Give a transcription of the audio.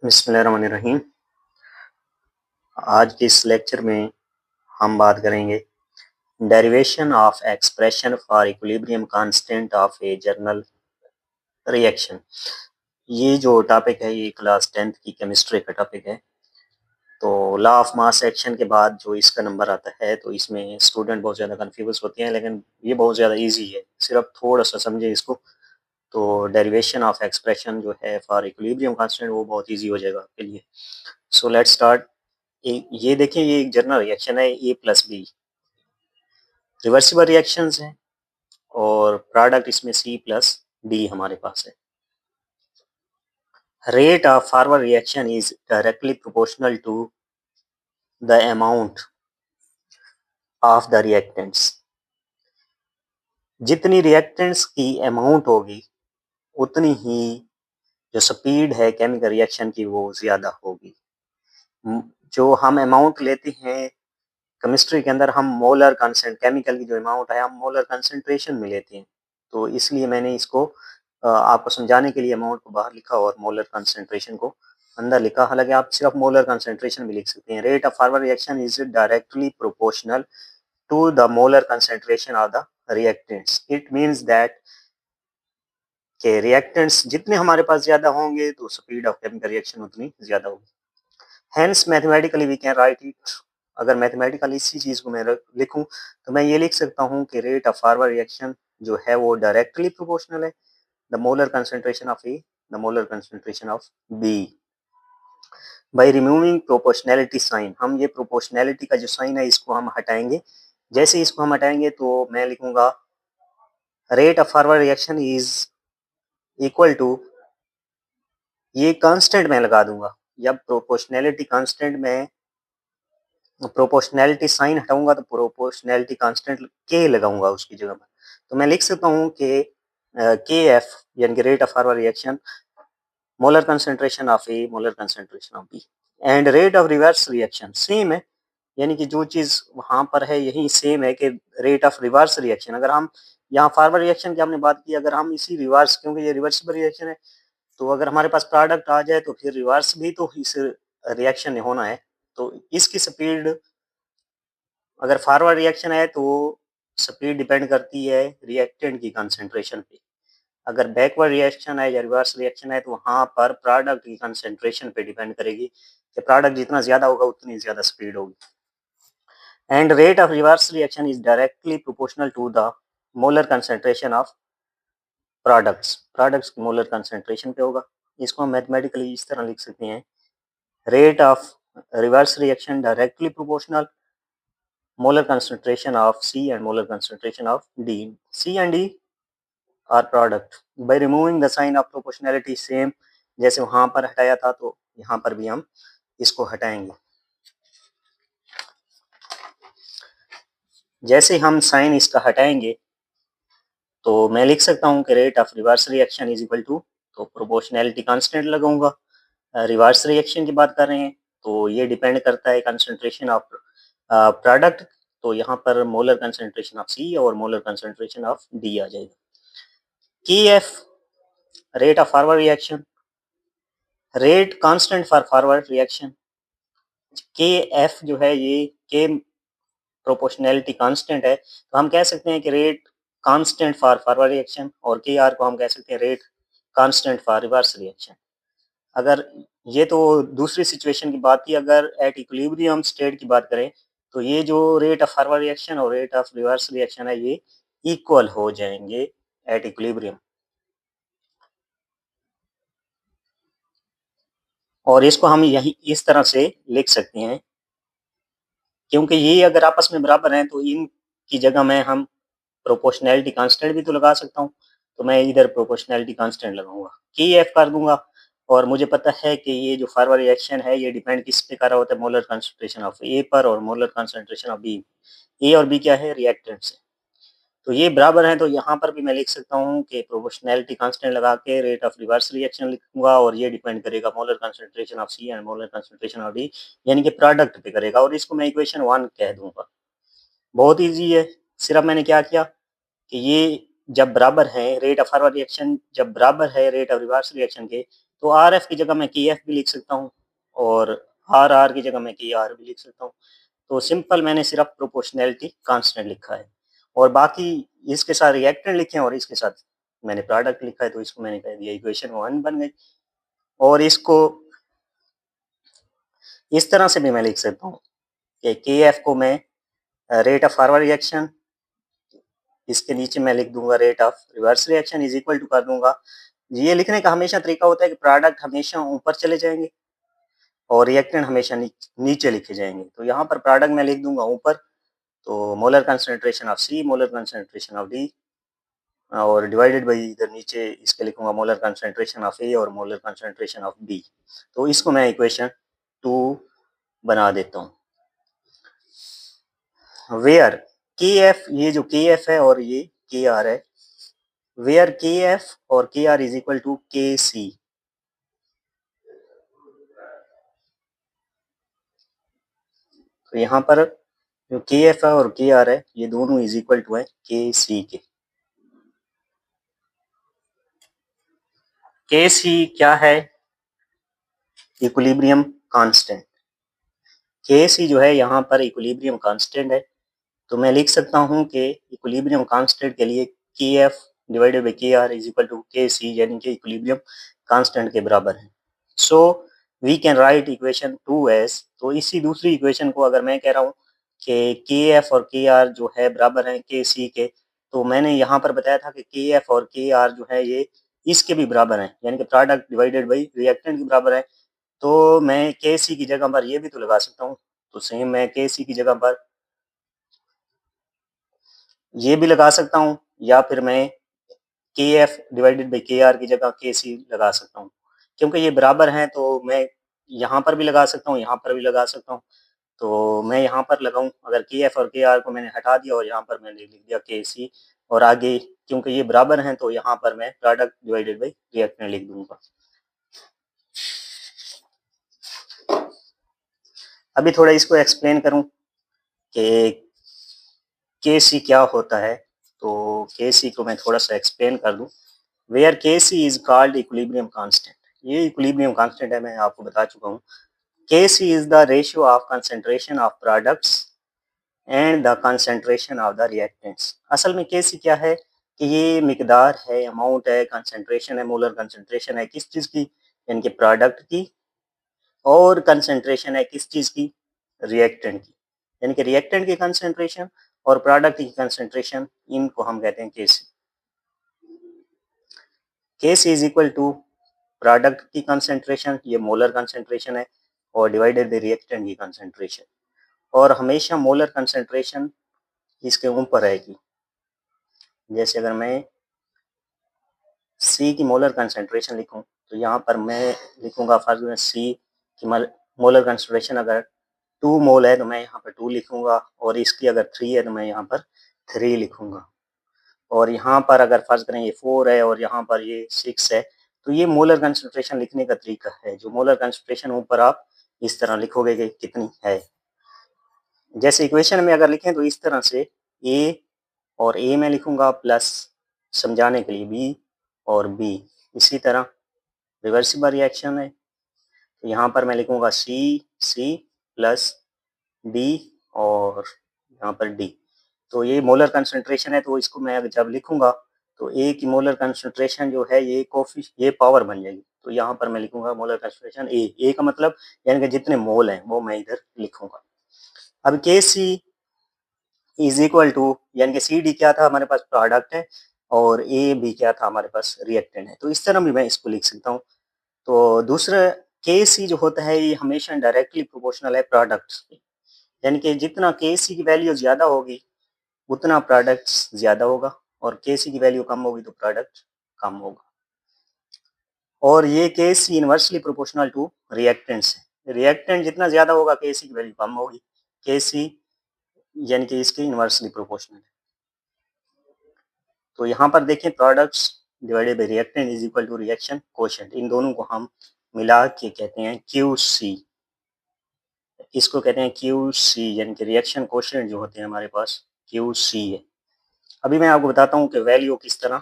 बिस्मिल्लाहिर्रहमानिर्रहीम। आज के इस लेक्चर में हम बात करेंगे derivation of expression for equilibrium constant of A journal reaction. ये जो टॉपिक है ये क्लास 10th की केमिस्ट्री का टॉपिक है। तो लॉ ऑफ मास एक्शन के बाद जो इसका नंबर आता है तो इसमें स्टूडेंट बहुत ज़्यादा कंफ्यूज होते हैं, लेकिन ये बहुत ज़्यादा इजी है, सिर्फ थोड़ा सा समझे इसको तो डेरिवेशन ऑफ एक्सप्रेशन जो है फॉर इक्विलिब्रियम कांस्टेंट वो बहुत इजी हो जाएगा आपके लिए। So let's start. ये देखिए, ये एक जनरल रिएक्शन है ए प्लस बी, रिवर्सिबल रिएक्शंस हैं और प्रोडक्ट इसमें सी प्लस डी हमारे पास है। Rate of forward reaction is directly proportional to the amount of the reactants. जितनी रिएक्टेंट्स की अमाउंट होगी उतनी ही जो स्पीड है केमिकल रिएक्शन की वो ज़्यादा होगी। जो हम अमाउंट लेते हैं केमिस्ट्री के अंदर, हम मोलर कंसेंट, केमिकल की जो अमाउंट है हम मोलर कंसेंट्रेशन में लेते हैं, तो इसलिए मैंने इसको आपको समझाने के लिए अमाउंट को बाहर लिखा और मोलर कंसेंट्रेशन को अंदर लिखा। हालांकि आप सिर्फ मोलर कंसेंट्रेशन भी लिख सकते हैं। Rate of forward reaction is directly proportional to the molar concentration of the reactants. It means that के रिएक्टेंट्स जितने हमारे पास ज़्यादा होंगे तो स्पीड ऑफ केमिकल रिएक्शन उतनी ज़्यादा होगी। Hence mathematically we can write it. अगर मैथमेटिकली इसी चीज़ को मैं लिखूं तो मैं ये लिख सकता हूँ कि रेट ऑफ फॉरवर्ड रिएक्शन जो है वो डायरेक्टली प्रोपोर्शनल है the molar concentration of A the molar concentration of B. By removing proportionality sign, हम ये प्रोपोर्शनैलिटी का जो साइन है इसको हम हटाएंगे। जैसे इसको हम हटाएंगे तो मैं लिखूंगा rate of forward reaction is equal to, ये कांस्टेंट मैं लगा दूंगा। जब प्रोपोर्शनैलिटी कांस्टेंट में प्रोपोर्शनैलिटी साइन हटाऊंगा तो प्रोपोर्शनैलिटी कांस्टेंट के लगाऊंगा उसकी जगह पर, तो मैं लिख सकता हूँ कि के एफ यानी कि rate of forward reaction molar concentration of A molar concentration of B and rate of reverse reaction same है, यानी कि जो चीज़ वहाँ पर है यही सेम है कि रेट ऑफ रिवर्स रिएक्शन। अगर हम यहाँ फॉरवर्ड रिएक्शन की हमने बात की, अगर हम इसी रिवर्स, क्योंकि ये रिवर्सिबल रिएक्शन है, तो अगर हमारे पास प्रोडक्ट आ जाए तो फिर रिवर्स भी तो इस रिएक्शन में होना है। तो इसकी स्पीड, अगर फॉरवर्ड रिएक्शन है तो स्पीड डिपेंड करती है रिएक्टेंट की कंसंट्रेशन पे। अगर बैकवर्ड रिएक्शन है या रिवर्स रिएक्शन है तो वहाँ पर प्रोडक्ट की कंसंट्रेशन पे डिपेंड करेगी कि प्रोडक्ट जितना ज़्यादा होगा उतनी ज़्यादा स्पीड होगी। And rate of reverse reaction is directly proportional to the molar concentration of products की मोलर कंसंट्रेशन पे होगा। इसको हम मैथमेटिकली इस तरह लिख सकते हैं, rate of reverse reaction directly proportional molar concentration of C and molar concentration of D. C and D are product. By removing the sign of proportionality, same जैसे वहाँ पर हटाया था तो यहाँ पर भी हम इसको हटाएंगे। जैसे हम साइन इसका हटाएंगे तो मैं लिख सकता हूँ कि rate of reverse reaction is equal to, तो प्रोपोर्शनैलिटी कांस्टेंट लगाऊंगा। रिवर्स रिएक्शन की बात कर रहे हैं तो ये डिपेंड करता है कंसंट्रेशन ऑफ प्रोडक्ट, तो यहाँ पर मोलर कंसंट्रेशन ऑफ सी और मोलर कंसंट्रेशन ऑफ डी आ जाएगा। के F rate of forward reaction, rate constant for forward reaction. के एफ जो है ये के प्रोपोर्शनैलिटी कांस्टेंट है, तो हम कह सकते हैं कि rate constant for forward reaction, और के आर को हम कह सकते हैं rate constant for reverse reaction. अगर ये तो दूसरी सिचुएशन की बात थी, अगर एट इक्विलिब्रियम स्टेट की बात करें तो ये जो रेट ऑफ फॉरवर्ड रिएक्शन और रेट ऑफ रिवर्स रिएक्शन है ये इक्वल हो जाएंगे एट इक्विलिब्रियम, और इसको हम यही इस तरह से लिख सकते हैं, क्योंकि ये अगर आपस में बराबर हैं तो इनकी जगह में हम प्रोपोर्शनैलिटी कांस्टेंट भी तो लगा सकता हूँ, तो मैं इधर प्रोपोर्शनैलिटी कांस्टेंट लगाऊंगा, की एफ कर दूंगा। और मुझे पता है कि ये जो फॉरवर्ड रिएक्शन है ये डिपेंड किस पे कर रहा होता है, मोलर कंसंट्रेशन ऑफ ए पर और मोलर कंसंट्रेशन ऑफ बी। ए और बी क्या है, रिएक्टेंट्स है, तो ये बराबर हैं, तो यहाँ पर भी मैं लिख सकता हूँ कि प्रोपोर्शनैलिटी कांस्टेंट लगा के रेट ऑफ रिवर्स रिएक्शन लिखूंगा, और ये डिपेंड करेगा molar concentration of C and molar concentration of D, यानी कि प्रोडक्ट पे करेगा, और इसको मैं इक्वेशन 1 कह दूंगा। बहुत ईजी है, सिर्फ मैंने क्या किया कि ये जब बराबर है रेट ऑफ फॉरवर्ड रिएक्शन, जब बराबर है रेट ऑफ रिवर्स रिएक्शन के, तो आर एफ की जगह मैं के एफ भी लिख सकता हूँ और आर आर की जगह मैं के आर भी लिख सकता हूँ। तो सिंपल मैंने सिर्फ प्रोपोर्शनैलिटी कांस्टेंट लिखा है और बाकी इसके साथ रिएक्टेंट लिखे हैं और इसके साथ मैंने प्रोडक्ट लिखा है, तो इसको मैंने कह दिया इक्वेशन 1 बन गई। और इसको इस तरह से भी मैं लिख सकता हूँ कि के एफ को मैं रेट ऑफ फॉरवर्ड रिएक्शन, इसके नीचे मैं लिख दूंगा rate of reverse reaction is equal to कर दूंगा। ये लिखने का हमेशा तरीका होता है कि प्रोडक्ट हमेशा ऊपर चले जाएंगे और रिएक्टेंट हमेशा नीचे लिखे जाएंगे। तो यहाँ पर प्रोडक्ट मैं लिख दूंगा ऊपर, तो molar concentration of C, molar concentration of D और डिवाइडेड बाई इधर नीचे इसके लिखूंगा मोलर कंसंट्रेशन ऑफ ए और मोलर कंसंट्रेशन ऑफ बी। तो इसको मैं इक्वेशन 2 बना देता हूँ। वेयर के एफ, ये जो के एफ है और ये के आर है, वेयर के एफ और के R is equal to K सी। तो यहाँ पर जो के एफ है और के आर है ये दोनों इज इक्वल टू है के सी के। के सी क्या है? Equilibrium constant. के सी जो है यहाँ पर इक्विलिब्रियम कांस्टेंट है, तो मैं लिख सकता हूँ कि इक्विलिब्रियम कांस्टेंट के लिए K F divided by K R is equal to K C, यानी कि इक्विलिब्रियम कांस्टेंट के बराबर है। So we can write equation 2 as, तो इसी दूसरी इक्वेशन को अगर मैं कह रहा हूँ कि के एफ और के आर जो है बराबर हैं के सी के, तो मैंने यहाँ पर बताया था कि के एफ और के आर जो है ये इसके भी बराबर हैं, यानी कि प्रोडक्ट डिवाइडेड बाई रिएक्टेंट के बराबर है। तो मैं के सी की जगह पर ये भी तो लगा सकता हूँ, तो सेम मैं के सी की जगह पर ये भी लगा सकता हूँ, या फिर मैं के F divided by K are की जगह के सी लगा सकता हूँ। क्योंकि ये बराबर हैं तो मैं यहाँ पर भी लगा सकता हूँ, यहाँ पर भी लगा सकता हूँ। तो मैं यहाँ पर लगाऊँ, अगर के एफ और के आर को मैंने हटा दिया और यहाँ पर मैंने लिख दिया के सी, और आगे क्योंकि ये बराबर हैं तो यहाँ पर मैं प्रोडक्ट डिवाइडेड बाई रिएक्टेंट लिख दूंगा। अभी थोड़ा इसको एक्सप्लेन करूँ कि के सी क्या होता है, तो के सी को मैं थोड़ा सा एक्सप्लेन कर दूँ। Where K C is called equilibrium constant, ये इक्विलिब्रियम कांस्टेंट है, मैं आपको बता चुका हूँ। K C is the ratio of concentration of products and the concentration of the reactants. असल में के सी क्या है कि ये मिकदार है, अमाउंट है, कंसेंट्रेशन है, मोलर कंसेंट्रेशन है किस चीज़ की, यानी कि प्रोडक्ट की, और कंसेंट्रेशन है किस चीज़ की, रिएक्टेंट की, यानी कि रिएक्टेंट की कंसेंट्रेशन और प्रोडक्ट की कंसेंट्रेशन, इनको हम कहते हैं के सी। के C is equal to product की कंसेंट्रेशन, ये मोलर कंसेंट्रेशन है, और डिवाइडेड बाई रिएक्टेंट की कंसेंट्रेशन, और हमेशा मोलर कंसेंट्रेशन इसके ऊपर रहेगी। जैसे अगर मैं सी की मोलर कंसेंट्रेशन लिखूं, तो यहाँ पर मैं लिखूंगा फर्स्ट में सी की मोलर कंसेंट्रेशन अगर 2 मोल है तो मैं यहाँ पर 2 लिखूंगा, और इसकी अगर 3 है तो मैं यहाँ पर 3 लिखूंगा, और यहाँ पर अगर फर्ज करें ये 4 है और यहाँ पर ये 6 है, तो ये मोलर कंसेंट्रेशन लिखने का तरीका है। जो मोलर कंसेंट्रेशन ऊपर आप इस तरह लिखोगे कि कितनी है। जैसे इक्वेशन में अगर लिखें तो इस तरह से ए, और ए में लिखूंगा प्लस समझाने के लिए बी और बी। इसी तरह रिवर्सिबल रिएक्शन है, तो यहाँ पर मैं लिखूंगा सी प्लस डी और यहाँ पर डी। तो ये मोलर कंसंट्रेशन है, तो इसको मैं जब लिखूंगा तो ए की मोलर कंसंट्रेशन जो है ये पावर बन जाएगी। तो यहाँ पर मैं लिखूंगा मोलर कंसंट्रेशन ए का मतलब यानी कि जितने मोल हैं वो मैं इधर लिखूंगा। अब के सी इज इक्वल टू, यानी कि सी डी क्या था हमारे पास प्रोडक्ट है, और ए भी क्या था हमारे पास रिएक्टेंट है। तो इस तरह भी मैं इसको लिख सकता हूँ। तो दूसरा के सी जो होता है ये हमेशा डायरेक्टली प्रोपोर्शनल है प्रोडक्ट्स के, यानी कि जितना के सी की वैल्यू ज़्यादा होगी उतना प्रोडक्ट्स ज़्यादा होगा, और के सी की वैल्यू कम होगी तो प्रोडक्ट कम होगा। और ये के सी इनवर्सली प्रोपोर्शनल टू रिएक्टेंट्स है, रिएक्टेंट जितना ज़्यादा होगा के सी की वैल्यू कम होगी, के सी यानी कि इसके इनवर्सली प्रोपोर्शनल है। तो यहाँ पर देखें products divided by reactant is equal to reaction coefficient, इन दोनों को हम मिला के कहते हैं क्यू सी। इसको कहते हैं क्यू सी, यानी कि रिएक्शन कोएफिशिएंट जो होते हैं हमारे पास क्यू सी है। अभी मैं आपको बताता हूँ कि वैल्यू किस तरह